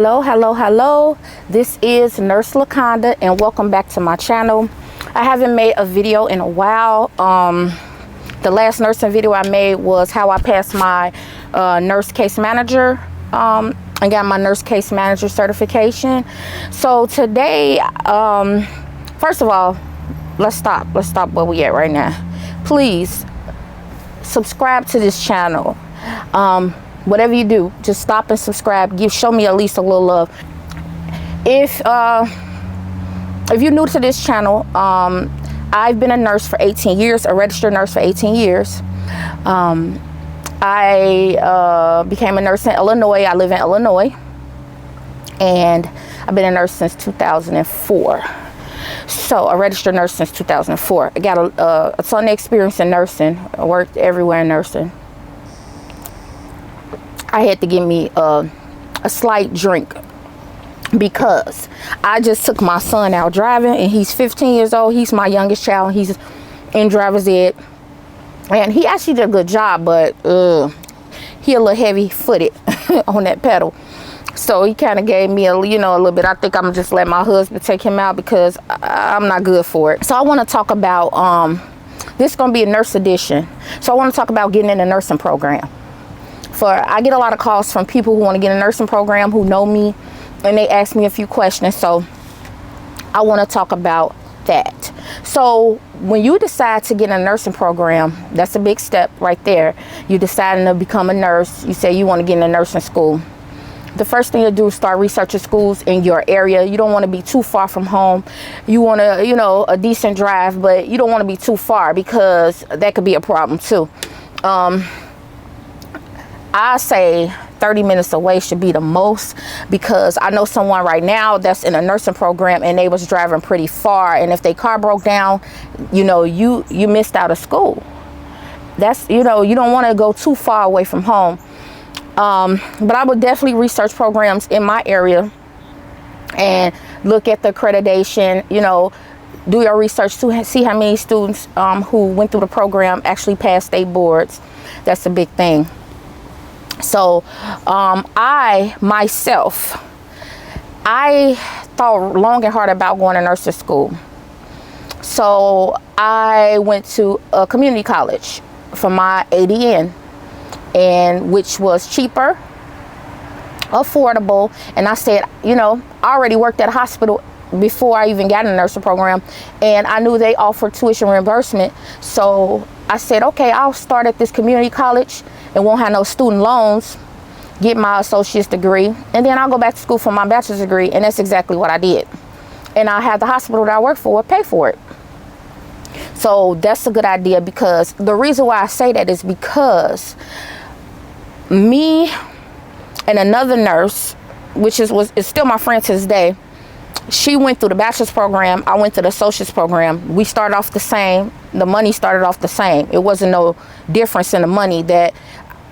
Hello. This is Nurse Laconda, and welcome back to my channel. I haven't made a video in a while. The last nursing video I made was how I passed my nurse case manager and got my nurse case manager certification. So today, first of all, let's stop where we at right now. Please subscribe to this channel. Whatever you do, just stop and subscribe. Show me at least a little love. If you're new to this channel, I've been a nurse for 18 years, a registered nurse for 18 years. I became a nurse in Illinois. I live in Illinois, and I've been a nurse since 2004. So a registered nurse since 2004. I got a ton of experience in nursing. I worked everywhere in nursing. I had to give me a slight drink because I just took my son out driving, and he's 15 years old. He's my youngest child. He's in driver's ed, and he actually did a good job, but he a little heavy footed on that pedal. So he kind of gave me a little bit. I think I'm just let my husband take him out because I'm not good for it. So I want to talk about this is going to be a nurse edition. So I want to talk about getting in a nursing program. I get a lot of calls from people who want to get a nursing program, who know me, and they ask me a few questions. So I want to talk about that. So when you decide to get in a nursing program, that's a big step right there. You deciding to become a nurse. You say you want to get in a nursing school. The first thing to do is start researching schools in your area. You don't want to be too far from home. You want to, a decent drive, but you don't want to be too far because that could be a problem too. I say 30 minutes away should be the most, because I know someone right now that's in a nursing program and they was driving pretty far, and if their car broke down, you missed out of school. That's, you don't want to go too far away from home. But I would definitely research programs in my area and look at the accreditation, do your research to see how many students who went through the program actually passed state boards. That's a big thing. So I thought long and hard about going to nursing school. So I went to a community college for my ADN, and which was cheaper, affordable. And I said, I already worked at a hospital before I even got in the nursing program, and I knew they offered tuition reimbursement. So I said, okay, I'll start at this community college and won't have no student loans, get my associate's degree, and then I'll go back to school for my bachelor's degree. And that's exactly what I did. And I had the hospital that I work for pay for it. So that's a good idea, because the reason why I say that is because me and another nurse, which is still my friend to this day, she went through the bachelor's program. I went to the associate's program. We started off the same. The money started off the same. It wasn't no difference in the money. That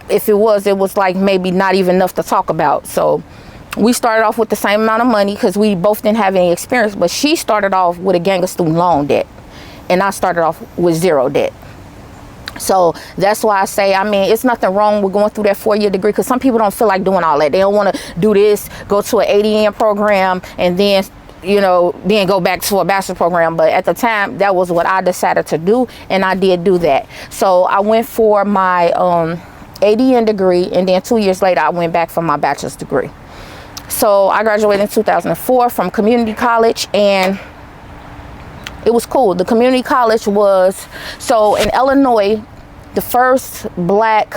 if it was like maybe not even enough to talk about. So we started off with the same amount of money because we both didn't have any experience. But she started off with a gang of student loan debt, and I started off with zero debt. So that's why I say, it's nothing wrong with going through that 4-year degree, because some people don't feel like doing all that. They don't want to do this, go to an ADN program, and then then go back to a bachelor's program. But at the time, that was what I decided to do, and I did do that. So I went for my ADN degree, and then 2 years later, I went back for my bachelor's degree. So I graduated in 2004 from community college, and it was cool. The community college was, so in Illinois, the first black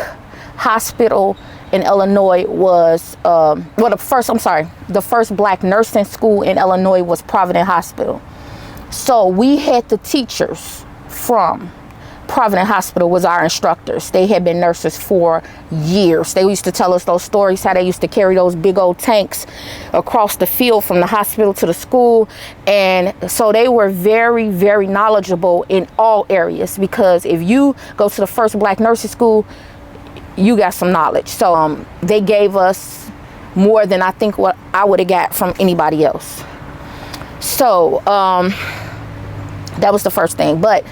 hospital in Illinois was, the first black nursing school in Illinois was Providence Hospital. So we had the teachers from Providence Hospital was our instructors. They had been nurses for years. They used to tell us those stories, how they used to carry those big old tanks across the field from the hospital to the school. And so they were very, very knowledgeable in all areas, because if you go to the first black nursing school, you got some knowledge. So they gave us more than I think what I would have got from anybody else. So that was the first thing. But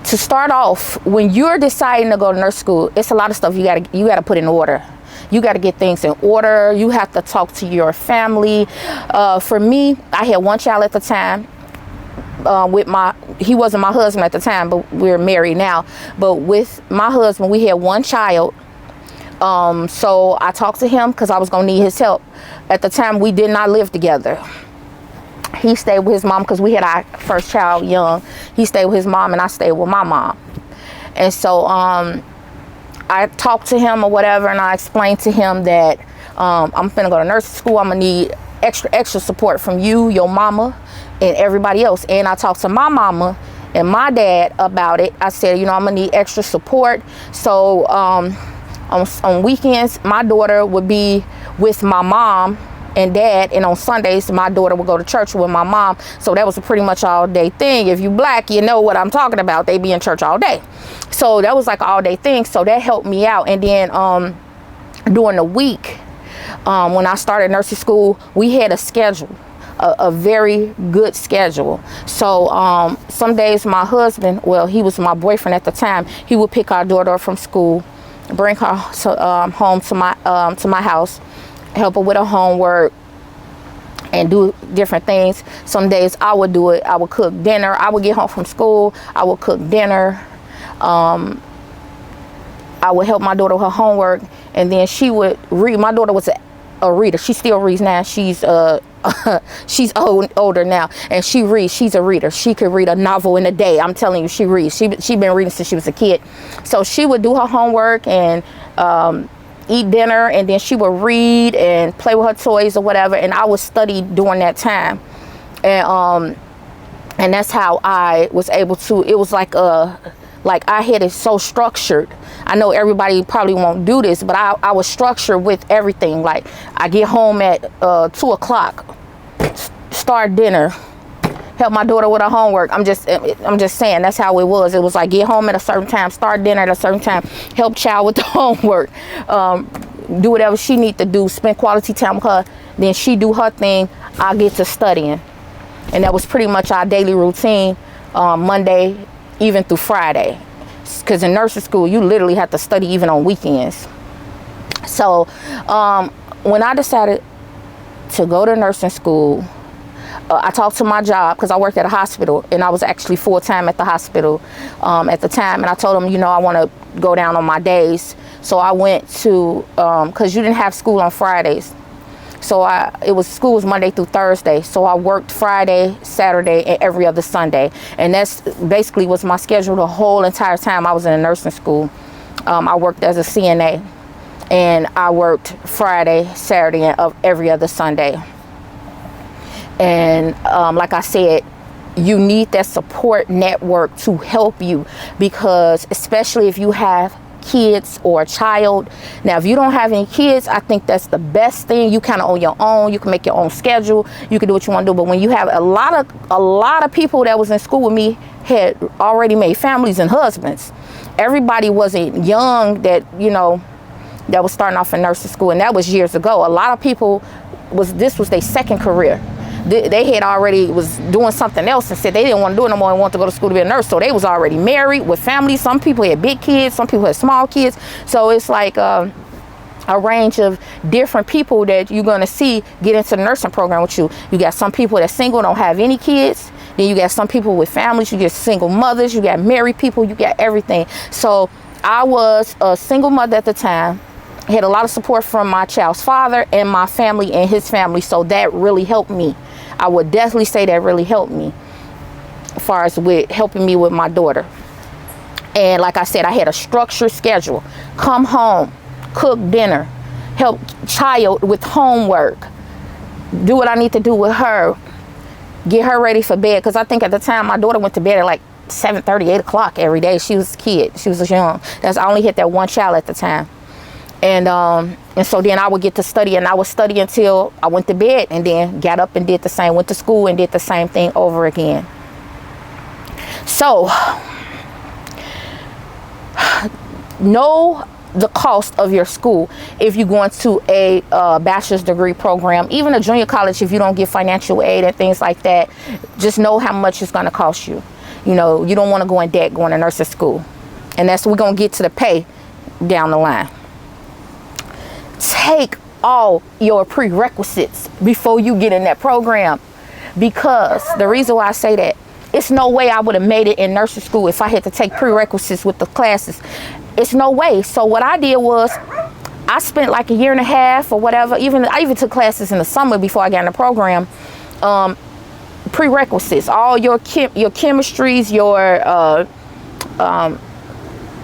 to start off, when you're deciding to go to nurse school, it's a lot of stuff you gotta put in order. You got to get things in order. You have to talk to your family. For me, I had one child at the time. He wasn't my husband at the time, but we're married now. But with my husband, we had one child. So I talked to him because I was going to need his help. At the time, we did not live together. He stayed with his mom because we had our first child young. He stayed with his mom and I stayed with my mom. And so I talked to him or whatever, and I explained to him that I'm finna go to nursing school. I'm gonna need extra support from you, your mama, and everybody else. And I talked to my mama and my dad about it. I said, you know, I'm gonna need extra support. So on weekends, my daughter would be with my mom and dad, and on Sundays my daughter would go to church with my mom. So that was a pretty much all day thing. If you black, you know what I'm talking about. They be in church all day. So that was like an all day thing. So that helped me out. And then during the week, when I started nursing school, we had a schedule, a very good schedule. So some days my husband, well, he was my boyfriend at the time, he would pick our daughter up from school, bring her home to my house, help her with her homework, and do different things. Some days I would do it. I would cook dinner. I would get home from school. I would cook dinner. I would help my daughter with her homework, and then she would read. My daughter was a reader. She still reads now. She's older now, and she reads. She's a reader. She could read a novel in a day. I'm telling you, she reads. She been reading since she was a kid. So she would do her homework and eat dinner, and then she would read and play with her toys or whatever, and I would study during that time. And that's how I was able to, it was like I had it so structured. I know everybody probably won't do this, but I was structured with everything. Like, I get home at 2 o'clock, start dinner, help my daughter with her homework. I'm just saying, that's how it was. It was like, get home at a certain time, start dinner at a certain time, help child with the homework, do whatever she need to do, spend quality time with her. Then she do her thing, I get to studying. And that was pretty much our daily routine, Monday even through Friday. Because in nursing school, you literally have to study even on weekends. So when I decided to go to nursing school, I talked to my job because I worked at a hospital, and I was actually full-time at the hospital at the time. And I told them, you know, I want to go down on my days. So I went to, because you didn't have school on Fridays. So school was Monday through Thursday. So I worked Friday, Saturday, and every other Sunday. And that's basically was my schedule the whole entire time I was in a nursing school. I worked as a CNA, and I worked Friday, Saturday, and every other Sunday. And like I said, you need that support network to help you, because especially if you have kids or a child. Now, if you don't have any kids, I think that's the best thing. You kind of on your own. You can make your own schedule. You can do what you want to do. But when you have a lot of people that was in school with me had already made families and husbands. Everybody wasn't young that, you know, that was starting off in nursing school, and that was years ago. A lot of people this was their second career. They had already was doing something else and said they didn't want to do it no more and want to go to school to be a nurse. So they was already married with families. Some people had big kids, some people had small kids. So it's like a range of different people that you're going to see get into the nursing program with you. You got some people that's single, don't have any kids. Then you got some people with families. You get single mothers. You got married people. You got everything. So I was a single mother at the time. Had a lot of support from my child's father and my family and his family. So that really helped me. I would definitely say that really helped me as far as with helping me with my daughter. And like I said, I had a structured schedule. Come home, cook dinner, help child with homework, do what I need to do with her, get her ready for bed. Because I think at the time my daughter went to bed at like 7:30, 8 o'clock every day. She was a kid. She was young. I only had that one child at the time. And so then I would get to study, and I would study until I went to bed, and then got up and did the same, went to school and did the same thing over again. So know the cost of your school. If you're going to a bachelor's degree program, even a junior college, if you don't get financial aid and things like that, just know how much it's going to cost you. You know, you don't want to go in debt going to nursing school. And we're going to get to the pay down the line. take all your prerequisites before you get in that program. Because the reason why I say that, it's no way I would have made it in nursing school if I had to take prerequisites with the classes. It's no way. So what I did was, I spent like a year and a half or whatever. I even took classes in the summer before I got in the program. Prerequisites, all your chemistries, your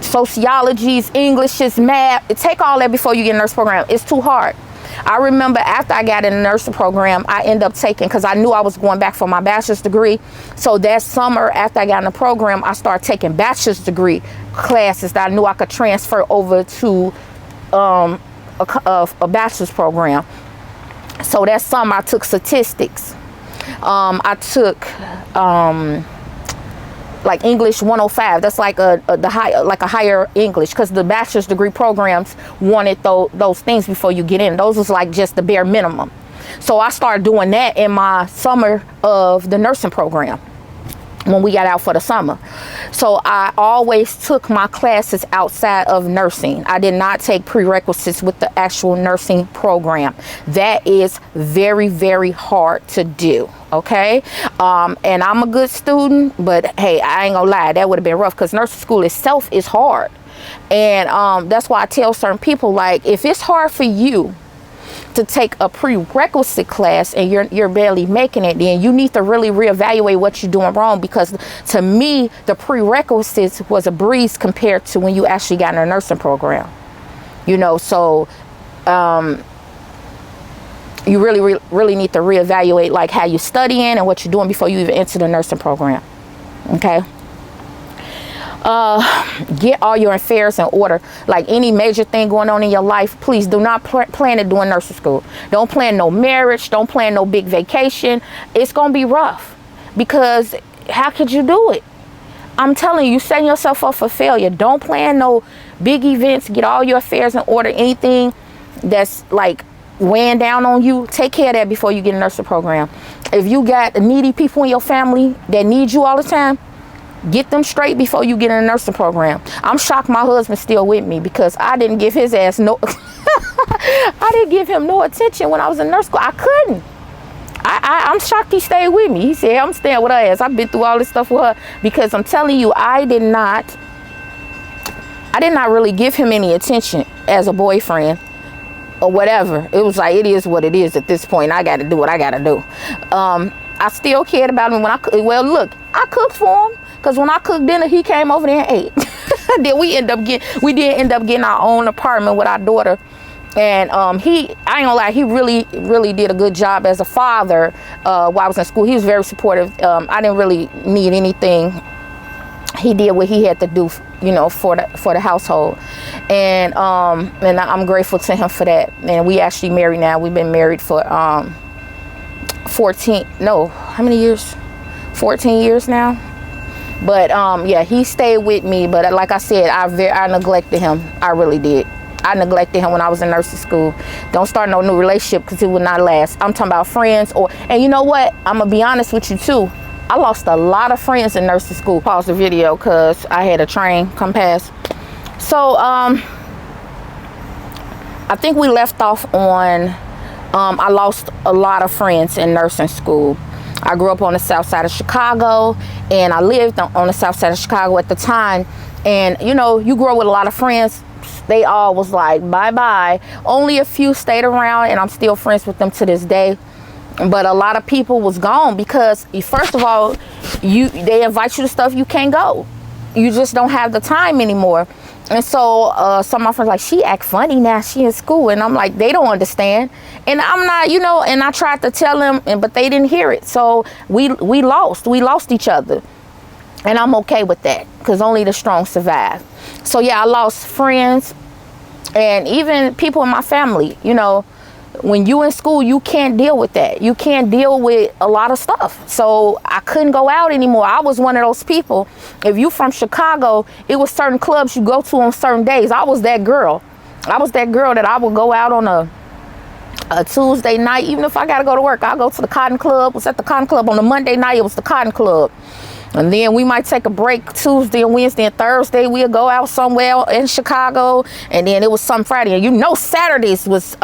sociologies, Englishes, math. Take all that before you get in the nursing program. It's too hard. I remember after I got in the nursing program, I ended up taking, because I knew I was going back for my bachelor's degree. So that summer after I got in the program, I started taking bachelor's degree classes that I knew I could transfer over to a bachelor's program. So that summer I took statistics. I took like English 105. That's like a higher English, because the bachelor's degree programs wanted those things before you get in. Those was like just the bare minimum. So I started doing that in my summer of the nursing program when we got out for the summer. So I always took my classes outside of nursing. I did not take prerequisites with the actual nursing program. That is very, very hard to do. Okay. And I'm a good student, but hey, I ain't gonna lie, that would have been rough, because nursing school itself is hard. And that's why I tell certain people, like, if it's hard for you to take a prerequisite class and you're barely making it, then you need to really reevaluate what you're doing wrong. Because to me, the prerequisites was a breeze compared to when you actually got in a nursing program. You know, so you really need to reevaluate like how you're studying and what you're doing before you even enter the nursing program. Okay. Get all your affairs in order. Like any major thing going on in your life, please do not plan to do in nursing school. Don't plan no marriage. Don't plan no big vacation. It's gonna be rough, because how could you do it? I'm telling you, setting yourself up for failure. Don't plan no big events. Get all your affairs in order. Anything that's like weighing down on you, take care of that before you get a nursing program. If you got needy people in your family that need you all the time, get them straight before you get in a nursing program. I'm shocked my husband's still with me, because I didn't give his ass no I didn't give him no attention when I was in nurse school. I couldn't. I'm shocked he stayed with me. He said, I'm staying with her ass. I've been through all this stuff with her. Because I'm telling you, I did not really give him any attention as a boyfriend or whatever. It was like, it is what it is at this point. I got to do what I got to do. I still cared about him when well, look, I cooked for him. Because when I cooked dinner, he came over there and ate. Then we did end up getting our own apartment with our daughter. And I ain't gonna lie, he really did a good job as a father while I was in school. He was very supportive. I didn't really need anything. He did what he had to do, you know, for the household. And I'm grateful to him for that. And we actually married now. We've been married for 14 years now. But yeah, he stayed with me. But like I said, I neglected him. I really did. I neglected him when I was in nursing school. Don't start no new relationship, because it will not last. I'm talking about friends. And you know what? I'm going to be honest with you too. I lost a lot of friends in nursing school. Pause the video because I had a train come past. So I think we left off on I lost a lot of friends in nursing school. I grew up on the south side of Chicago, and I lived on the south side of Chicago at the time. And you know, you grow with a lot of friends. They all was like, bye-bye. Only a few stayed around, and I'm still friends with them to this day. But a lot of people was gone because, first of all, they invite you to stuff you can't go. You just don't have the time anymore. And so some of my friends like, she act funny now, she in school. And I'm like, they don't understand. And I'm not, you know, and I tried to tell them, but they didn't hear it. So we lost each other. And I'm okay with that, because only the strong survive. So yeah, I lost friends and even people in my family. You know, when you in school, you can't deal with that. You can't deal with a lot of stuff. So I couldn't go out anymore. I was one of those people. If you from Chicago, it was certain clubs you go to on certain days. I was that girl. I was that girl that I would go out on a Tuesday night. Even if I got to go to work, I'll go to the Cotton Club. It was at the Cotton Club on a Monday night. It was the Cotton Club. And then we might take a break Tuesday and Wednesday and Thursday. We'll go out somewhere in Chicago. And then it was some Friday. And you know Saturdays was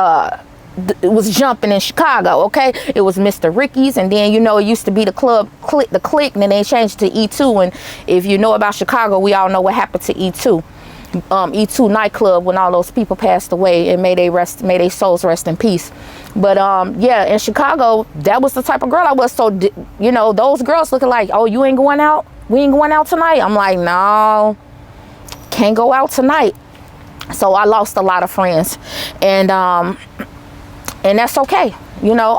jumping in Chicago, okay? It was Mr. Ricky's. And then, you know, it used to be the club, the Click. And then they changed to E2. And if you know about Chicago, we all know what happened to E2. E2 nightclub when all those people passed away, and may they souls rest in peace. But yeah, in Chicago, that was the type of girl I was. So you know, those girls looking like, oh, you ain't going out, we ain't going out tonight. I'm like, no, can't go out tonight. So I lost a lot of friends, and that's okay. You know,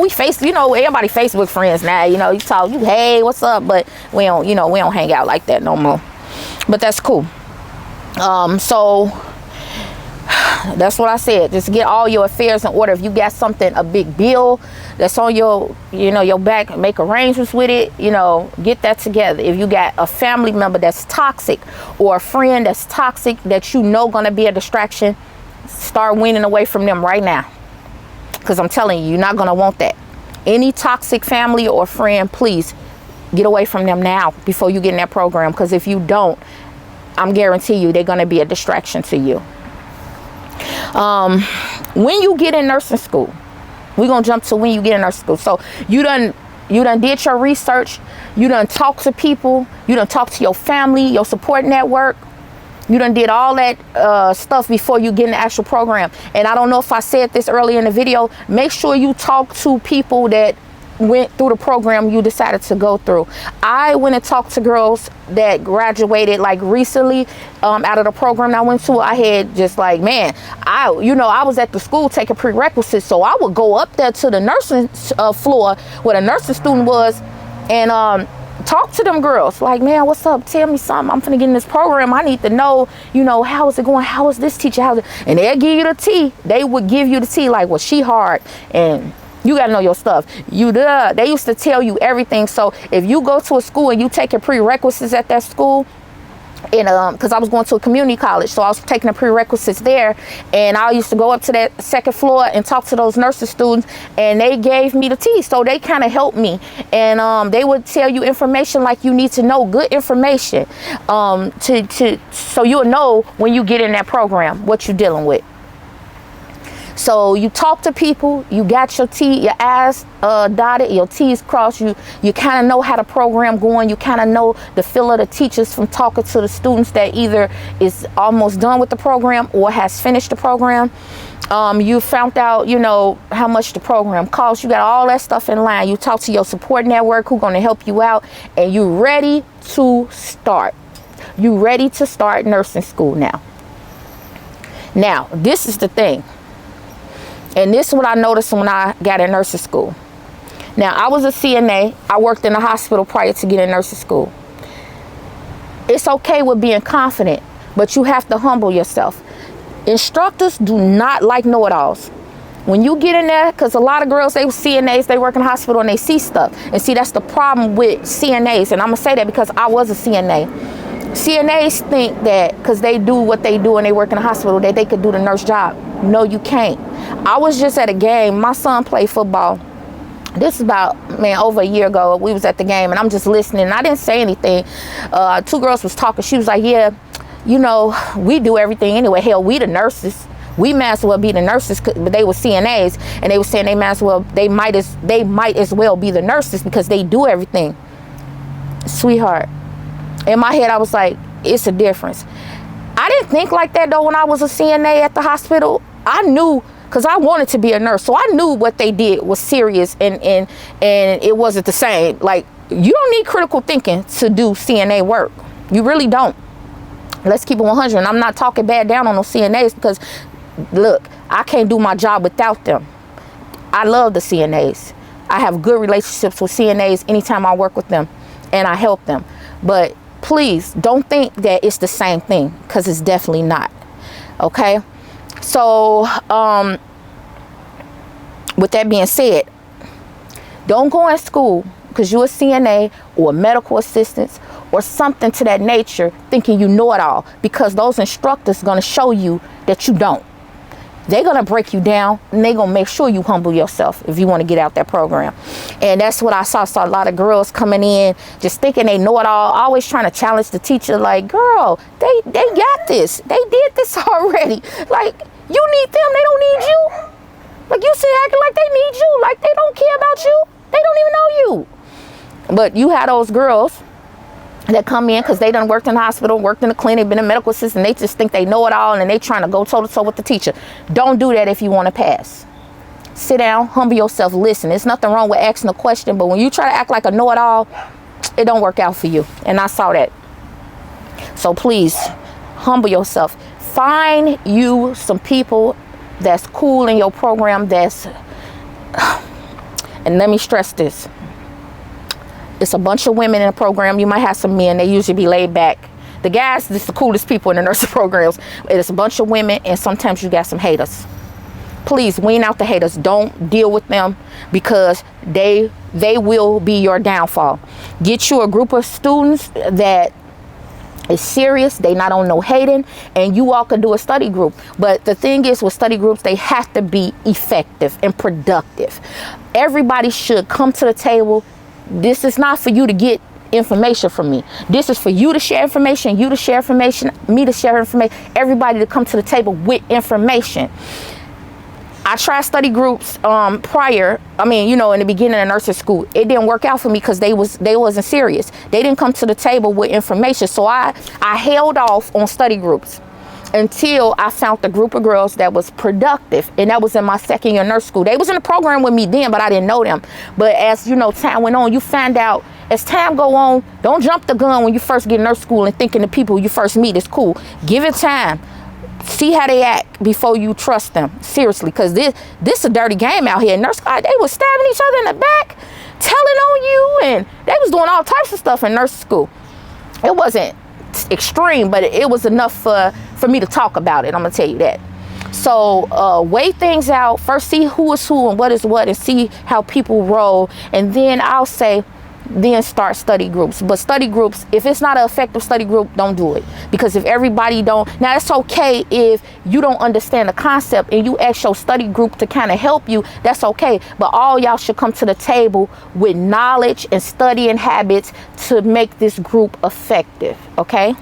we face, you know, everybody Facebook friends now. You know, you talk, you, hey, what's up, but we don't, you know, we don't hang out like that no more. But that's cool. So that's what I said. Just get all your affairs in order. If you got something, a big bill that's on your, you know, your back, make arrangements with it, you know, get that together. If you got a family member that's toxic or a friend that's toxic that you know gonna be a distraction, start weaning away from them right now. Because I'm telling you, you're not gonna want that. Any toxic family or friend, please get away from them now before you get in that program. Because if you don't, I'm guarantee you they're going to be a distraction to you. When you get in nursing school, we're going to jump to when you get in nursing school. So you done did your research. You done talked to people. You done talked to your family, your support network. You done did all that stuff before you get in the actual program. And I don't know if I said this earlier in the video. Make sure you talk to people that went through the program you decided to go through. I went and talked to girls that graduated like recently out of the program I went to. I had just like, man, I was at the school taking prerequisites, so I would go up there to the nursing floor where the nursing student was and talk to them girls like, man, what's up, tell me something, I'm finna get in this program, I need to know, you know, how is it going, how is this teacher, and they'll give you the tea. They would give you the tea like, well, she hard and you got to know your stuff. They used to tell you everything. So if you go to a school and you take your prerequisites at that school, and because I was going to a community college, so I was taking the prerequisites there, and I used to go up to that second floor and talk to those nursing students, and they gave me the tea. So they kind of helped me, and they would tell you information like you need to know, good information, so you'll know when you get in that program what you're dealing with. So you talk to people, you got your I's dotted, your T's crossed, you kind of know how the program going, you kind of know the feel of the teachers from talking to the students that either is almost done with the program or has finished the program. You found out, you know, how much the program costs. You got all that stuff in line. You talk to your support network who's going to help you out, and you ready to start. You ready to start nursing school now. Now, this is the thing. And this is what I noticed when I got in nursing school. Now, I was a CNA. I worked in a hospital prior to getting nursing school. It's okay with being confident, but you have to humble yourself. Instructors do not like know-it-alls. When you get in there, because a lot of girls, they were CNAs, they work in the hospital and they see stuff. And see, that's the problem with CNAs. And I'm going to say that because I was a CNA. CNAs think that because they do what they do and they work in the hospital that they could do the nurse job. No, you can't. I was just at a game. My son played football. This is about, over a year ago. We was at the game and I'm just listening. I didn't say anything. Two girls was talking. She was like, yeah, you know, we do everything anyway. Hell, we the nurses. We might as well be the nurses, but they were CNAs, and they were saying they might as well be the nurses because they do everything. Sweetheart. In my head, I was like, it's a difference. I didn't think like that, though, when I was a CNA at the hospital. I knew, because I wanted to be a nurse, so I knew what they did was serious, and it wasn't the same. Like, you don't need critical thinking to do CNA work. You really don't. Let's keep it 100. And I'm not talking bad down on those CNAs because, look, I can't do my job without them. I love the CNAs. I have good relationships with CNAs anytime I work with them, and I help them. But please don't think that it's the same thing, because it's definitely not. Okay? So, with that being said, don't go in school because you're a CNA or a medical assistant or something to that nature thinking you know it all, because those instructors are going to show you that you don't. They're going to break you down, and they're going to make sure you humble yourself if you want to get out that program. And that's what I saw a lot of girls coming in just thinking they know it all, always trying to challenge the teacher, like, girl, they got this. They did this already. Like, you need them, they don't need you. Like, you sit acting like they need you, like they don't care about you. They don't even know you. But you have those girls that come in because they done worked in the hospital, worked in the clinic, been a medical assistant. They just think they know it all and they trying to go toe to toe with the teacher. Don't do that if you want to pass. Sit down, humble yourself, listen. There's nothing wrong with asking a question, but when you try to act like a know-it-all, it don't work out for you. And I saw that. So please, humble yourself. Find you some people that's cool in your program, that's, and let me stress this. It's a bunch of women in the program. You might have some men. They usually be laid back. The guys, this is the coolest people in the nursing programs. It's a bunch of women, and sometimes you got some haters. Please wean out the haters. Don't deal with them because they will be your downfall. Get you a group of students that is serious. They not on no hating, and you all can do a study group. But the thing is, with study groups, they have to be effective and productive. Everybody should come to the table. This is not for you to get information from me. This is for you to share information, you to share information, me to share information, everybody to come to the table with information. I tried study groups prior. I mean, you know, in the beginning of nursing school, it didn't work out for me because they wasn't serious. They didn't come to the table with information. So I held off on study groups until I found the group of girls that was productive. And that was in my second year nurse school. They was in the program with me then, but I didn't know them. But as you know, time went on, you find out as time go on, don't jump the gun when you first get in nurse school and thinking the people you first meet is cool. Give it time. See how they act before you trust them. Seriously, because this a dirty game out here. Nurse, they was stabbing each other in the back, telling on you, and they was doing all types of stuff in nurse school. It wasn't extreme, but it was enough for me to talk about it. I'm gonna tell you that. So weigh things out. First, see who is who and what is what, and see how people roll. And then I'll say, then start study groups. But study groups, if it's not an effective study group, don't do it. Because if everybody don't, now it's okay if you don't understand the concept and you ask your study group to kind of help you, that's okay. But all y'all should come to the table with knowledge and studying habits to make this group effective, okay?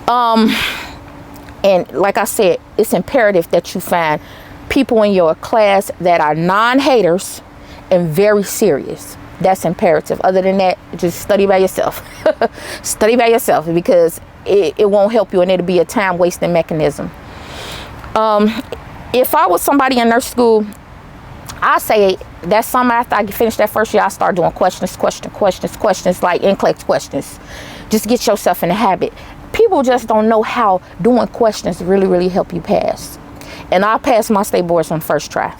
And like I said, it's imperative that you find people in your class that are non-haters and very serious. That's imperative. Other than that, just study by yourself. Study by yourself, because it won't help you, and it'll be a time wasting mechanism. If I was somebody in nurse school, I say that summer after I finish that first year, I start doing questions like NCLEX questions. Just get yourself in the habit. People just don't know how doing questions really help you pass. And I passed my state boards on first try.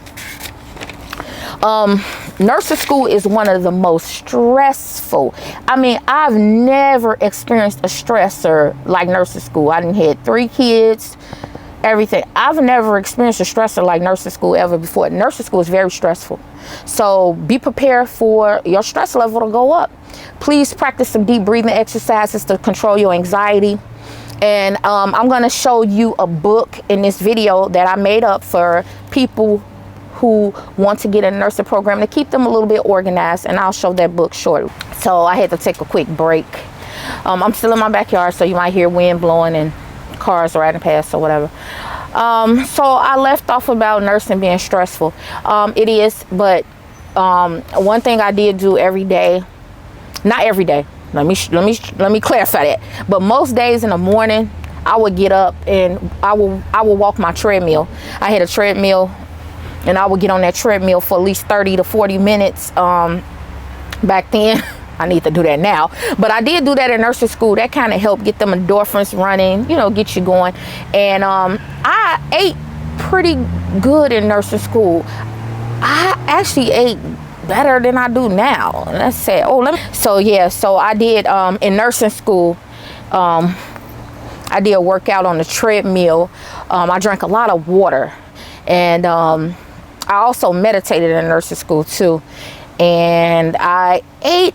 Nursing school is one of the most stressful. I mean, I've never experienced a stressor like nursing school. I done had 3 kids, everything. I've never experienced a stressor like nursing school ever before. Nursing school is very stressful. So be prepared for your stress level to go up. Please practice some deep breathing exercises to control your anxiety. And I'm going to show you a book in this video that I made up for people who want to get a nursing program to keep them a little bit organized, and I'll show that book shortly. So I had to take a quick break. I'm still in my backyard, so you might hear wind blowing and cars riding past or whatever. So I left off about nursing being stressful. It is, but one thing I did do every day, not every day, let me clarify that, but most days in the morning I would get up and I will walk my treadmill. I had a treadmill, and I would get on that treadmill for at least 30 to 40 minutes. Back then, I need to do that now, but I did do that in nursing school. That kind of helped get them endorphins running, you know, get you going. And I ate pretty good in nursing school. I actually ate better than I do now. And I said, so I did in nursing school. I did a workout on the treadmill. I drank a lot of water, and I also meditated in nursing school too. And I ate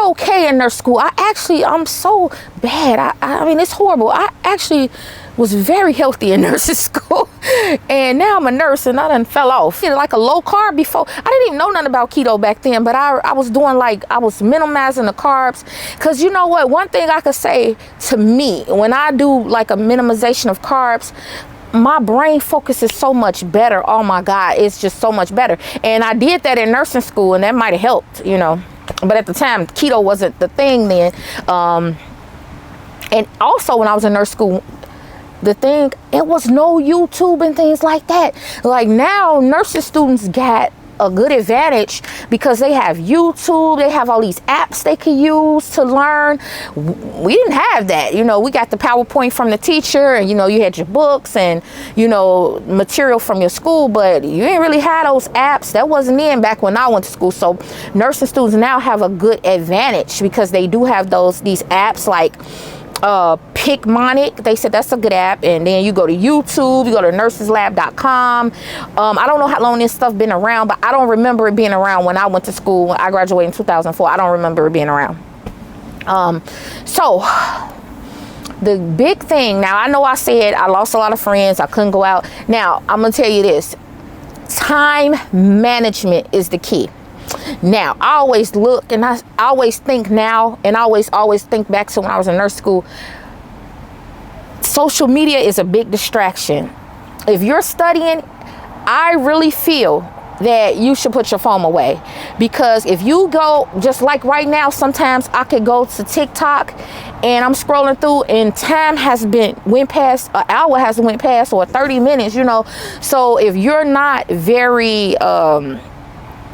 okay in nurse school. I'm so bad. I mean, it's horrible. I actually was very healthy in nursing school. And now I'm a nurse and I done fell off. Like a low carb before. I didn't even know nothing about keto back then, but I was doing I was minimizing the carbs. Cause you know what, one thing I could say to me, when I do like a minimization of carbs, my brain focus is so much better. Oh my God, it's just so much better. And I did that in nursing school and that might have helped, but at the time keto wasn't the thing then. And also when I was in nurse school, it was no YouTube and things like that. Like now, nursing students got a good advantage because they have YouTube, they have all these apps they can use to learn. We didn't have that. We got the PowerPoint from the teacher and, you had your books and, material from your school, but you didn't really have those apps. That wasn't in back when I went to school. So nursing students now have a good advantage because they do have these apps like Picmonic. They said that's a good app. And then you go to YouTube, you go to nurseslab.com. I don't know how long this stuff been around, but I don't remember it being around when I went to school. When I graduated in 2004, I don't remember it being around. So the big thing now, I know I said I lost a lot of friends, I couldn't go out. Now I'm gonna tell you this, time management is the key. Now, I always look and I always think now, and I always think back to when I was in nurse school. Social media is a big distraction. If you're studying, I really feel that you should put your phone away, because if you go, just like right now, sometimes I could go to TikTok and I'm scrolling through and time went past, an hour has went past, or 30 minutes, So if you're not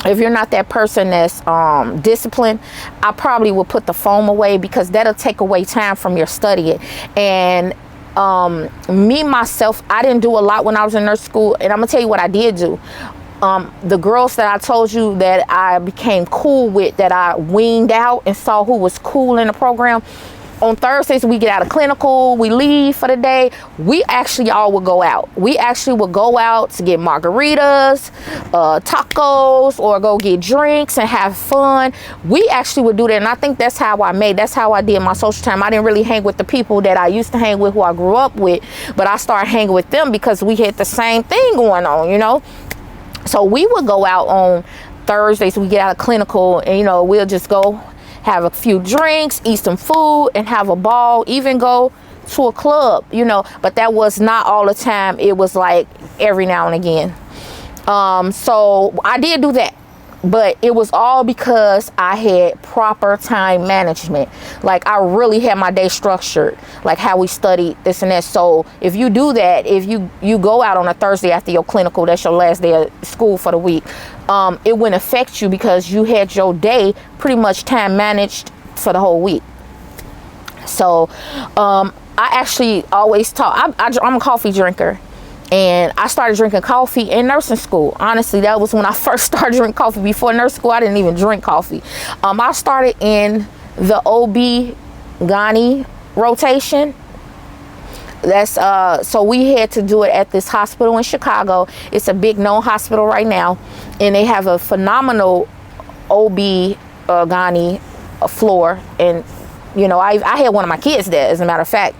if you're not that person that's disciplined, I probably will put the phone away, because that'll take away time from your studying. And me, myself, I didn't do a lot when I was in nurse school. And I'm gonna tell you what I did do. The girls that I told you that I became cool with, that I weaned out and saw who was cool in the program, on Thursdays, we get out of clinical, we leave for the day. We actually all would go out. We actually would go out to get margaritas, tacos, or go get drinks and have fun. We actually would do that. And I think that's how I did my social time. I didn't really hang with the people that I used to hang with, who I grew up with, but I started hanging with them because we had the same thing going on, So we would go out on Thursdays, we get out of clinical, and, we'll just go have a few drinks, eat some food, and have a ball, even go to a club, but that was not all the time. It was like every now and again. So I did do that, but it was all because I had proper time management. Like I really had my day structured, like how we studied this and that. So if you do that, if you go out on a Thursday after your clinical, that's your last day of school for the week, it wouldn't affect you because you had your day pretty much time managed for the whole week. So I actually always talk. I'm a coffee drinker, and I started drinking coffee in nursing school. Honestly, that was when I first started drinking coffee. Before nursing school, I didn't even drink coffee. I started in the OB-GYN rotation. That's so we had to do it at this hospital in Chicago. It's a big known hospital right now, and they have a phenomenal OB-GYN floor. And I had one of my kids there, as a matter of fact.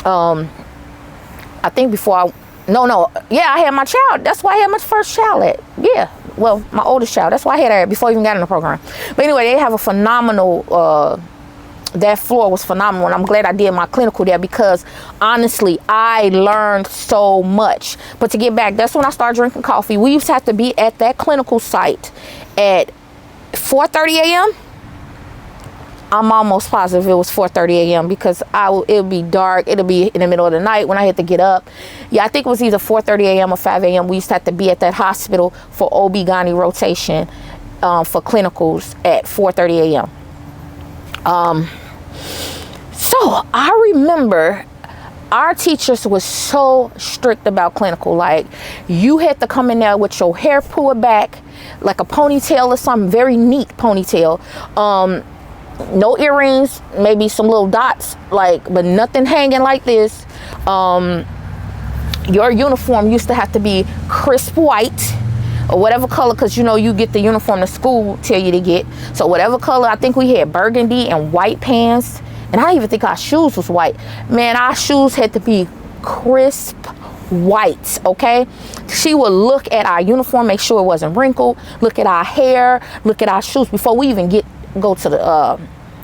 I think before I had my child. That's why I had my first child at. Yeah, well, my oldest child. That's why I had her before I even got in the program. But anyway, they have a phenomenal that floor was phenomenal, and I'm glad I did my clinical there, because honestly I learned so much. But to get back, that's when I started drinking coffee. We used to have to be at that clinical site at 4:30 a.m. I'm almost positive it was 4:30 a.m. because it would be dark. It'll be in the middle of the night when I had to get up. Yeah, I think it was either 4:30 a.m. or 5 a.m. We used to have to be at that hospital for OB-GYN rotation for clinicals at 4:30 a.m. So I remember our teachers was so strict about clinical. Like, you had to come in there with your hair pulled back, like a ponytail or something, very neat ponytail. No earrings, maybe some little dots, but nothing hanging like this. Your uniform used to have to be crisp white or whatever color, because you get the uniform the school tell you to get. So whatever color, I think we had burgundy and white pants. And I even think our shoes was white. Man, our shoes had to be crisp white, okay? She would look at our uniform, make sure it wasn't wrinkled, look at our hair, look at our shoes before we even go to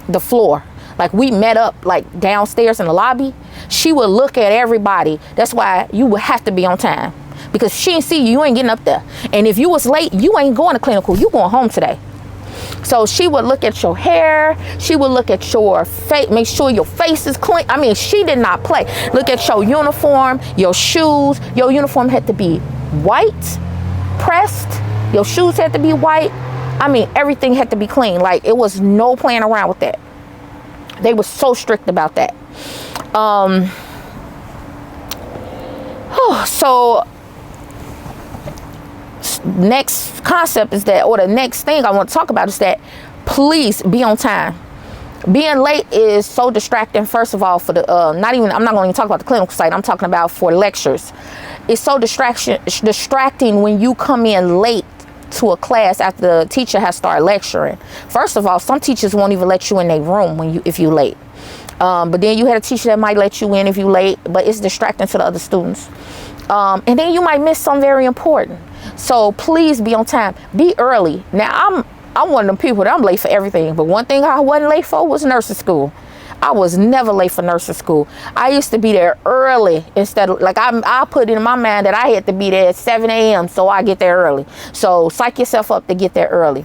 the floor. Like, we met up like downstairs in the lobby. She would look at everybody. That's why you would have to be on time, because she ain't see you, you ain't getting up there. And if you was late, you ain't going to clinical, you going home today. So she would look at your hair, she would look at your face, make sure your face is clean. I mean, she did not play. Look at your uniform, your shoes. Your uniform had to be white, pressed. Your shoes had to be white. I mean, everything had to be clean. Like, it was no playing around with that. They were so strict about that. So next concept is that, or the next thing I want to talk about is that, please be on time. Being late is so distracting. First of all, for the I'm not going to talk about the clinical site. I'm talking about for lectures. It's so distracting when you come in late to a class after the teacher has started lecturing. First of all, some teachers won't even let you in their room if you're late. But then you had a teacher that might let you in if you're late, but it's distracting to the other students. And then you might miss something very important. So please be on time. Be early. Now, I'm one of them people that I'm late for everything. But one thing I wasn't late for was nursing school. I was never late for nursing school. I used to be there early instead of, like, I put in my mind that I had to be there at 7 a.m. so I get there early. So psych yourself up to get there early.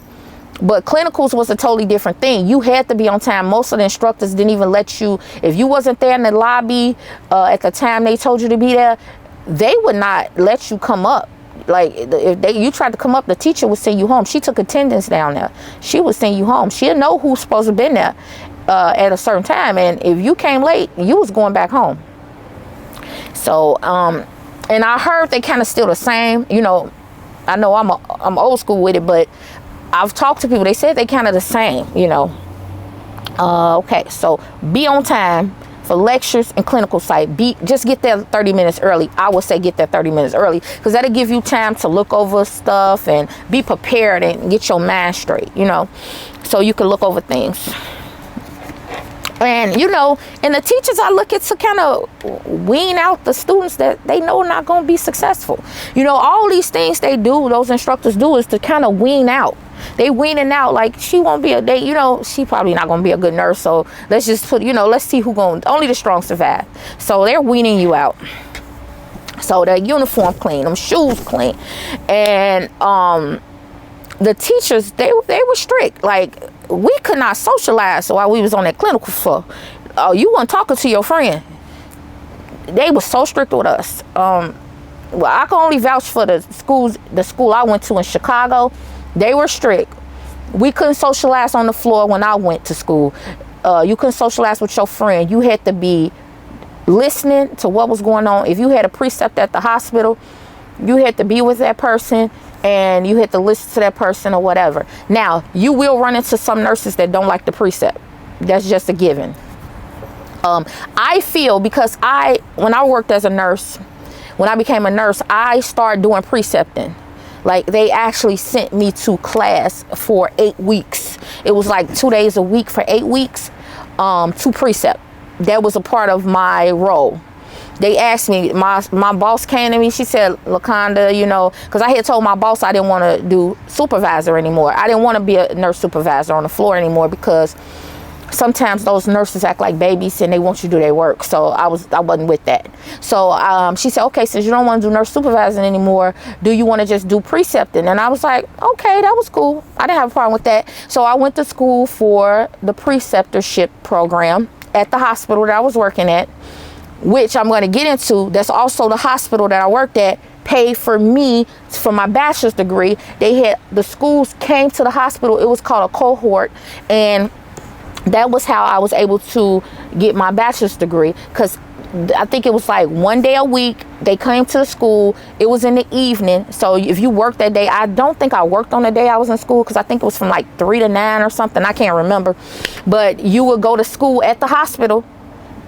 But clinicals was a totally different thing. You had to be on time. Most of the instructors didn't even let you, if you wasn't there in the lobby at the time they told you to be there, they would not let you come up. Like, if you tried to come up, the teacher would send you home. She took attendance down there. She would send you home. She'd know who's supposed to have been there at a certain time. And if you came late, you was going back home. So, and I heard they kind of still the same. You know, I know I'm old school with it, but I've talked to people. They said they kind of the same, you know. Okay, so be on time for lectures and clinical site. Just get there 30 minutes early. I would say get there 30 minutes early, because that'll give you time to look over stuff and be prepared and get your mind straight, you know, so you can look over things. And, you know, and the teachers I look at to kind of wean out the students that they know are not going to be successful. You know, all these things they do, those instructors do, is to kind of wean out. They weaning out, like, she won't be you know, she probably not going to be a good nurse. So let's just put, you know, let's see only the strong survive. So they're weaning you out. So their uniform clean, them shoes clean. And the teachers, they were strict. Like, we could not socialize while we was on that clinical floor. You weren't talking to your friend. They were so strict with us. Well, I can only vouch for the school I went to in Chicago. They were strict. We couldn't socialize on the floor when I went to school. You couldn't socialize with your friend. You had to be listening to what was going on. If you had a precept at the hospital, you had to be with that person and you had to listen to that person or whatever. Now, you will run into some nurses that don't like the precept. That's just a given. I feel, because when I worked as a nurse, when I became a nurse, I started doing precepting. Like, they actually sent me to class for 8 weeks. It was like 2 days a week for 8 weeks to precept. That was a part of my role. They asked me, my boss came to me, she said, LaConda, you know, because I had told my boss I didn't want to do supervisor anymore. I didn't want to be a nurse supervisor on the floor anymore, because sometimes those nurses act like babies and they want you to do their work. So I wasn't with that. So she said, okay, since you don't want to do nurse supervising anymore, do you want to just do precepting? And I was like, okay, that was cool. I didn't have a problem with that. So I went to school for the preceptorship program at the hospital that I was working at, which I'm going to get into. That's also the hospital that I worked at paid for me for my bachelor's degree. The schools came to the hospital. It was called a cohort, and that was how I was able to get my bachelor's degree, because I think it was like 1 day a week. They came to the school. It was in the evening. So if you worked that day, I don't think I worked on the day I was in school, because I think it was from like 3 to 9 or something. I can't remember. But you would go to school at the hospital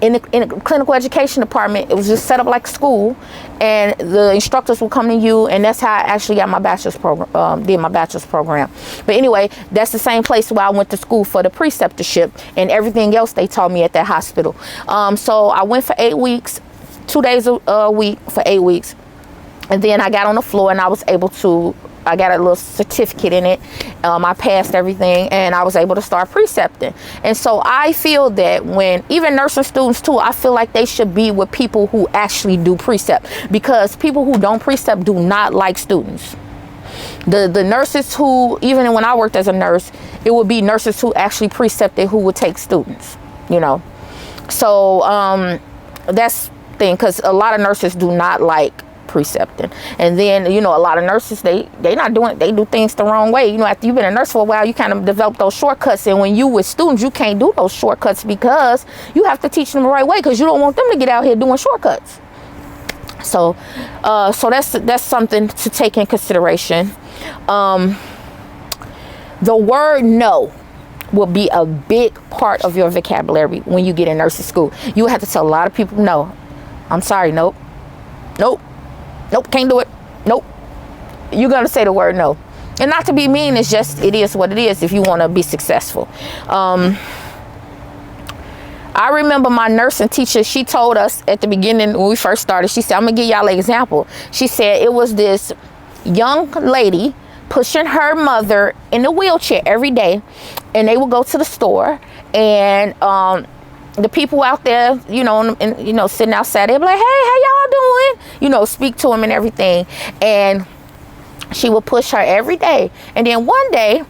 in the clinical education department. It was just set up like school, and the instructors would come to you, and that's how I actually got my bachelor's program, did my bachelor's program. But anyway, that's the same place where I went to school for the preceptorship, and everything else they taught me at that hospital. So I went for 8 weeks 2 days a week for 8 weeks. And then I got on the floor and I was able to, I got a little certificate in it. I passed everything and I was able to start precepting. And so I feel that when even nursing students too, I feel like they should be with people who actually do precept, because people who don't precept do not like students. The nurses who, even when I worked as a nurse, it would be nurses who actually precepted who would take students, you know. So that's the thing, because a lot of nurses do not like precepting. And then, you know, a lot of nurses, they do things the wrong way. You know, after you've been a nurse for a while, you kind of develop those shortcuts. And when you with students, you can't do those shortcuts because you have to teach them the right way, because you don't want them to get out here doing shortcuts. So that's something to take in consideration. The word no will be a big part of your vocabulary when you get in nursing school. You have to tell a lot of people, no, I'm sorry, nope, can't do it, nope. You're gonna say the word no. And not to be mean, it's just, it is what it is if you want to be successful. I remember my nursing teacher, she told us at the beginning when we first started, she said, I'm gonna give y'all an example. She said it was this young lady pushing her mother in a wheelchair every day, and they would go to the store, and the people out there, you know, and you know, sitting outside, they'd be like, hey, how y'all doing? You know, speak to them and everything. And she would push her every day. And then one day,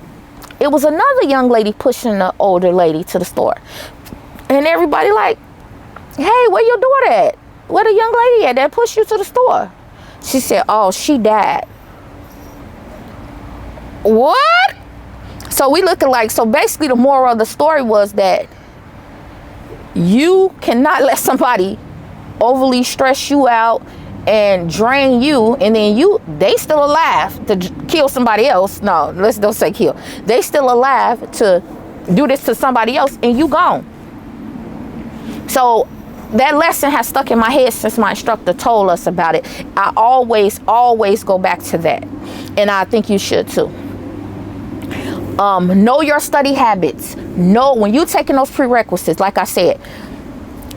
it was another young lady pushing the older lady to the store. And everybody like, hey, where your daughter at? Where the young lady at that pushed you to the store? She said, oh, she died. What? So we looking like, so basically the moral of the story was that you cannot let somebody overly stress you out and drain you, and then they still alive to kill somebody else. No, let's don't say kill. They still alive to do this to somebody else, and you gone. So that lesson has stuck in my head since my instructor told us about it. I always go back to that, and I think you should too. Know your study habits. Know when you're taking those prerequisites. Like I said,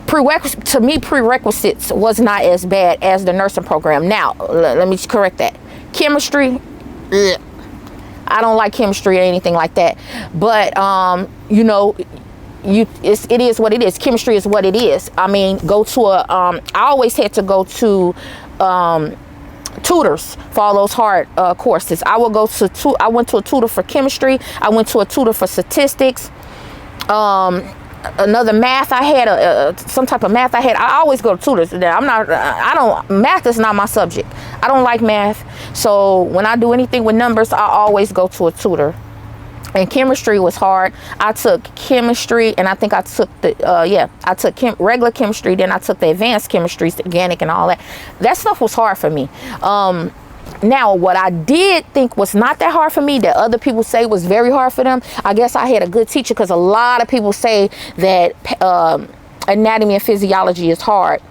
prerequisites was not as bad as the nursing program. Now, let me correct that. Chemistry, I don't like chemistry or anything like that. But you know, it is what it is. Chemistry is what it is. I mean, go to I always had to go to tutors for all those hard courses. I went to a tutor for chemistry. I went to a tutor for statistics. Another math I had, some type of math I had. I always go to tutors. Math is not my subject. I don't like math. So when I do anything with numbers, I always go to a tutor. And chemistry was hard. I took chemistry, and I think I took I took regular chemistry, then I took the advanced chemistry, organic and all that. That stuff was hard for me. Now, what I did think was not that hard for me, that other people say was very hard for them, I guess I had a good teacher, because a lot of people say that anatomy and physiology is hard.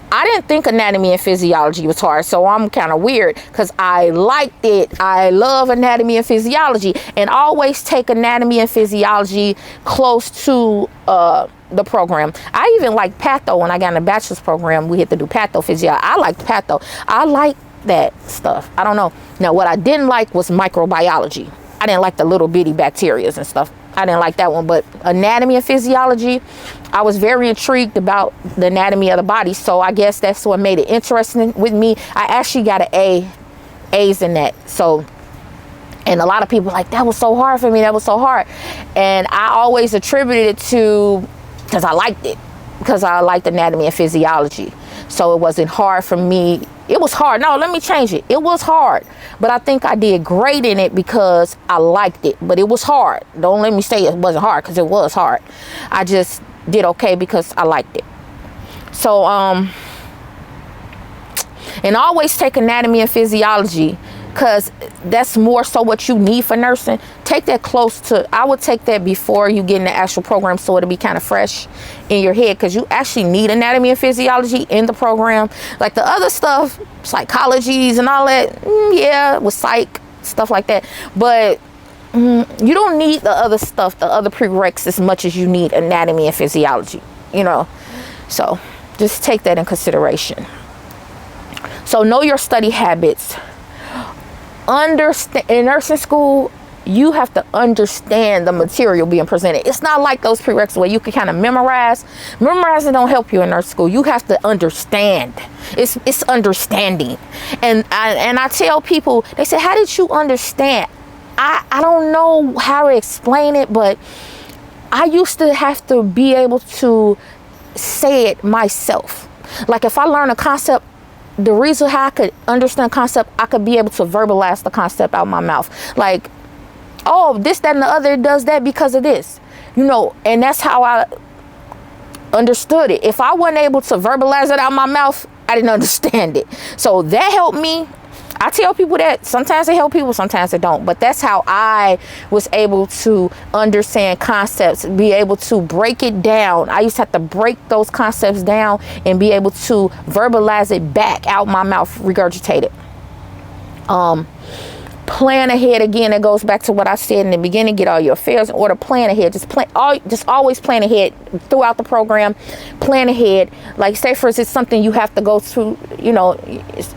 I didn't think anatomy and physiology was hard, so I'm kind of weird, because I liked it. I love anatomy and physiology, and always take anatomy and physiology close to the program. I even liked patho. When I got in the bachelor's program, we had to do pathophysiology. I liked patho. I liked that stuff. I don't know. Now, what I didn't like was microbiology. I didn't like the little bitty bacterias and stuff. I didn't like that one. But anatomy and physiology, I was very intrigued about the anatomy of the body. So I guess that's what made it interesting with me. I actually got an A's in that. So, and a lot of people like, that was so hard for me. That was so hard. And I always attributed it to, because I liked it, because I liked anatomy and physiology. So it wasn't hard for me. It was hard. No, let me change it. It was hard, but I think I did great in it because I liked it, but it was hard. Don't let me say it wasn't hard, because it was hard. I just did okay because I liked it. So, and always take anatomy and physiology, because that's more so what you need for nursing. Take that close to, I would take that before you get in the actual program, so it'll be kind of fresh in your head, because you actually need anatomy and physiology in the program. Like the other stuff, psychologies and all that, yeah, with psych, stuff like that. But you don't need the other stuff, the other prereqs, as much as you need anatomy and physiology, you know. So Just take that in consideration. So know your study habits. Understand, in nursing school, you have to understand the material being presented. It's not like those prerequisites where you can kind of memorize. Memorizing don't help you in nurse school. You have to understand. It's understanding. And I tell people, they say, how did you understand? I don't know how to explain it, but I used to have to be able to say it myself. Like if I learn a concept, the reason how I could understand concept, I could be able to verbalize the concept out my mouth. Like, oh, this, that, and the other does that because of this, you know, and that's how I understood it. If I wasn't able to verbalize it out my mouth, I didn't understand it. So that helped me. I tell people that sometimes it helps people, sometimes it don't. But that's how I was able to understand concepts, be able to break it down. I used to have to break those concepts down and be able to verbalize it back out my mouth, regurgitate it. Plan ahead. Again, it goes back to what I said in the beginning. Get all your affairs in order. Plan ahead. Just always plan ahead throughout the program. Plan ahead. Like, say for instance, something you have to go to, you know,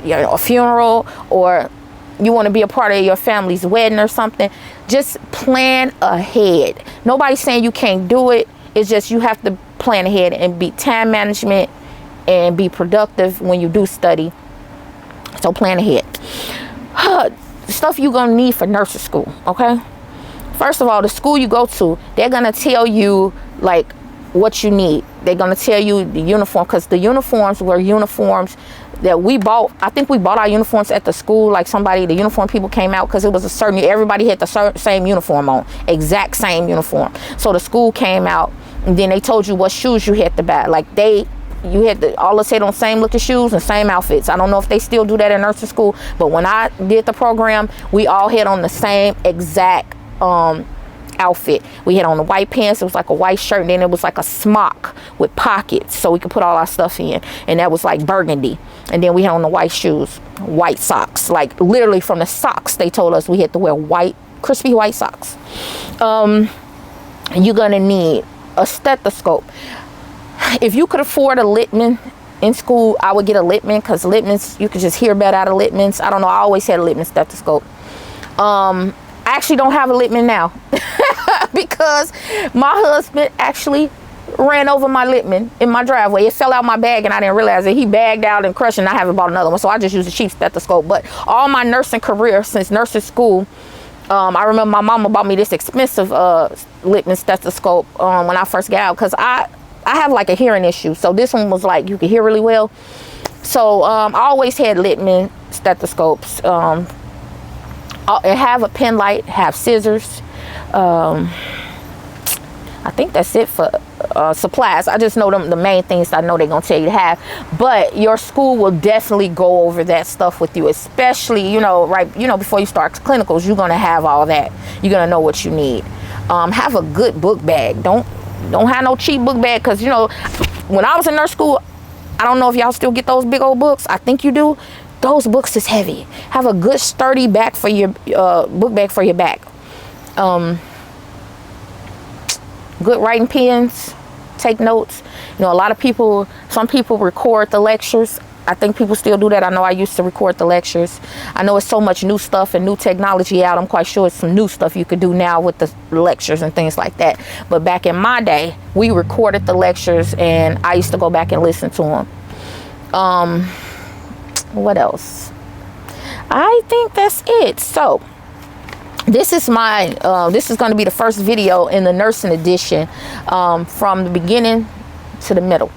a funeral, or you want to be a part of your family's wedding or something. Just plan ahead. Nobody's saying you can't do it. It's just you have to plan ahead and be time management and be productive when you do study. So plan ahead. Stuff you're gonna need for nursing school. Okay, first of all, the school you go to, they're gonna tell you like what you need. They're gonna tell you the uniform, because the uniforms were uniforms that we bought. I think we bought our uniforms at the school. Like the uniform people came out because it was a certain, everybody had the same uniform on, exact same uniform. So the school came out and then they told you what shoes you had to buy. Like you had to all of us had on same looking shoes and same outfits. I don't know if they still do that in nursing school, but when I did the program, we all had on the same exact outfit. We had on the white pants. It was like a white shirt, and then it was like a smock with pockets so we could put all our stuff in, and that was like burgundy. And then we had on the white shoes, white socks. Like literally from the socks, they told us we had to wear white, crispy white socks. You're gonna need a stethoscope. If you could afford a Littman in school, I would get a Littman, because Littmans, you could just hear better out of Littmans. I don't know, I always had a Littman stethoscope. I actually don't have a Littman now because my husband actually ran over my Littman in my driveway. It fell out my bag and I didn't realize it. He bagged out and crushed it, and I haven't bought another one. So I just use a cheap stethoscope. But all my nursing career, since nursing school, I remember my mama bought me this expensive Littman stethoscope when I first got out, because I have like a hearing issue. So this one was like, you could hear really well. So I always had Littman stethoscopes. Have a pen light, have scissors. I think that's it for supplies. I just know the main things I know they're gonna tell you to have. But your school will definitely go over that stuff with you, especially, before you start clinicals. You're gonna have all that. You're gonna know what you need. Have a good book bag. Don't have no cheap book bag, because when I was in nurse school, I don't know if y'all still get those big old books. I think you do. Those books is heavy. Have a good sturdy back for your book bag for your back. Good writing pens. Take notes. A lot of people, some people record the lectures. I think people still do that. I know I used to record the lectures. I know it's so much new stuff and new technology out. I'm quite sure it's some new stuff you could do now with the lectures and things like that. But back in my day, we recorded the lectures and I used to go back and listen to them. What else? I think that's it. So this is this is going to be the first video in the nursing edition, from the beginning to the middle.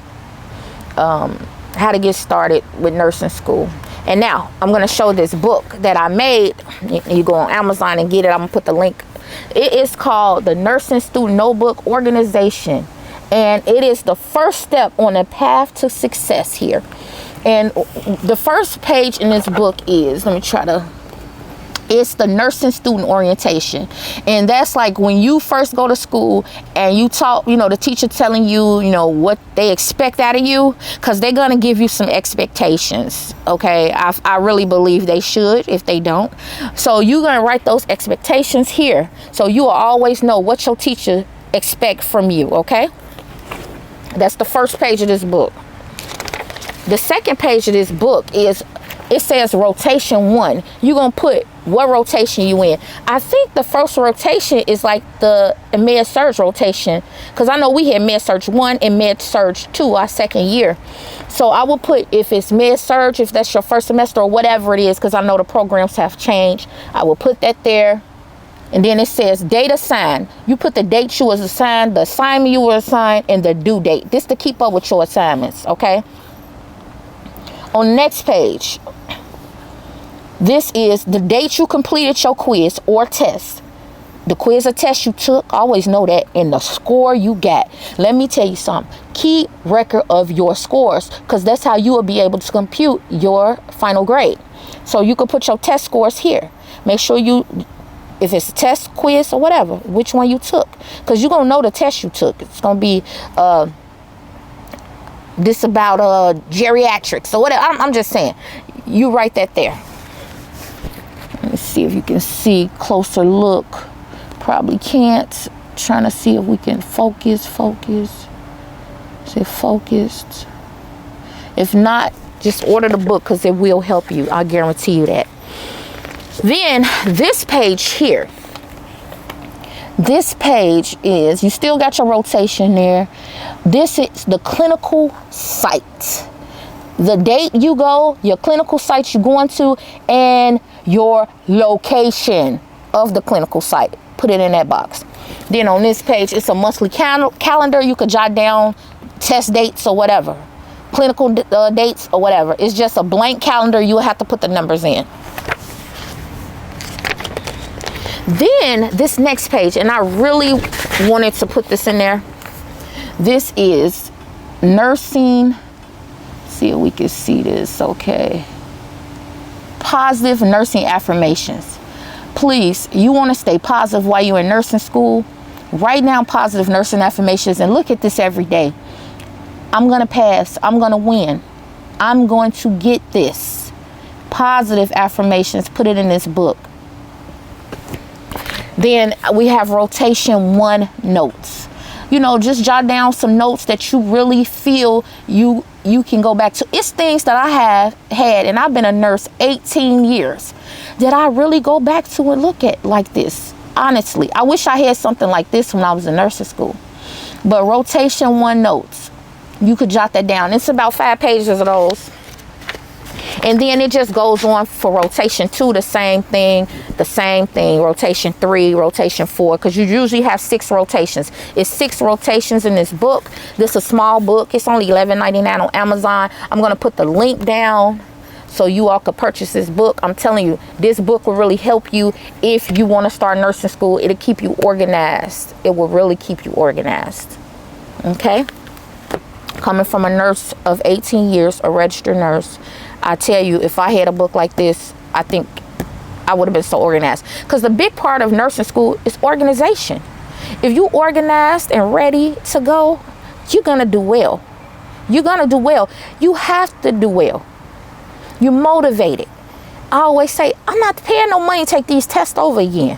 How to get started with nursing school. And now I'm going to show this book that I made. You go on Amazon and get it. I'm going to put the link. It is called The Nursing Student Notebook Organization, and it is the first step on the path to success here. And the first page in this book is, it's the nursing student orientation. And that's like when you first go to school and you talk, the teacher telling you, what they expect out of you, because they're going to give you some expectations. Okay. I really believe they should if they don't. So you're going to write those expectations here, so you will always know what your teacher expect from you. Okay. That's the first page of this book. the second page of this book is, it says rotation 1. You're going to put what rotation you in. I think the first rotation is like the med surg rotation, because I know we had med surg 1 and med surg 2 our second year. So I will put, if it's med surg, if that's your first semester or whatever it is, because I know the programs have changed, I will put that there. And then it says date assigned. You put the date you was assigned, the assignment you were assigned, and the due date. This to keep up with your assignments, okay? On the next page, this is the date you completed your quiz or test. The quiz or test you took, always know that, and the score you got. Let me tell you something. Keep record of your scores, because that's how you will be able to compute your final grade. So you can put your test scores here. Make sure you, if it's a test, quiz, or whatever, which one you took, because you're going to know the test you took. It's going to be this about geriatrics or whatever. I'm just saying, you write that there. Let me see if you can see closer look. Probably can't. Trying to see if we can focus. Is it focused? If not, just order the book, because it will help you. I guarantee you that. Then this page here. This page is, you still got your rotation there. This is the clinical site. The date you go, your clinical site you're going to, and your location of the clinical site. Put it in that box. Then on this page, it's a monthly calendar. You could jot down test dates or whatever. Clinical dates or whatever. It's just a blank calendar. You have to put the numbers in. Then this next page, and I really wanted to put this in there. This is nursing. See if we can see this. Okay. Positive nursing affirmations. Please, you want to stay positive while you're in nursing school. Write down positive nursing affirmations and look at this every day. I'm going to pass. I'm going to win. I'm going to get this. Positive affirmations. Put it in this book. Then we have rotation 1 notes. You know, just jot down some notes that you really feel you can go back to. It's things that I have had, and I've been a nurse 18 years, that I really go back to and look at like this. Honestly, I wish I had something like this when I was in nursing school. But rotation 1 notes, you could jot that down. It's about 5 pages of those. And then it just goes on for rotation 2, the same thing. Rotation 3, rotation 4, because you usually have 6 rotations. It's 6 rotations in this book. This is a small book. It's only $11.99 on Amazon. I'm going to put the link down so you all could purchase this book. I'm telling you, this book will really help you if you want to start nursing school. It'll keep you organized. It will really keep you organized. Okay? Coming from a nurse of 18 years, a registered nurse, I tell you, if I had a book like this, I think I would have been so organized. Because the big part of nursing school is organization. If you organized and ready to go, you're going to do well. You're going to do well. You have to do well. You're motivated. I always say, I'm not paying no money to take these tests over again.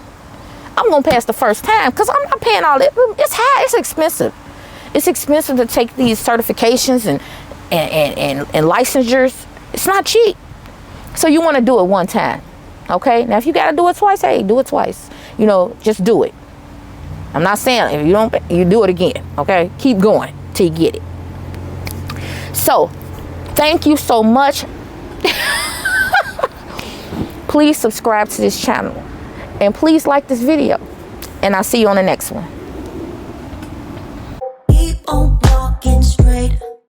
I'm going to pass the first time, because I'm not paying all that. It's high. It's expensive. It's expensive to take these certifications and licensures. It's not cheap. So you want to do it one time. Okay? Now, if you got to do it twice, hey, do it twice. You know, just do it. I'm not saying if you don't, you do it again. Okay? Keep going till you get it. So, thank you so much. Please subscribe to this channel. And please like this video. And I'll see you on the next one.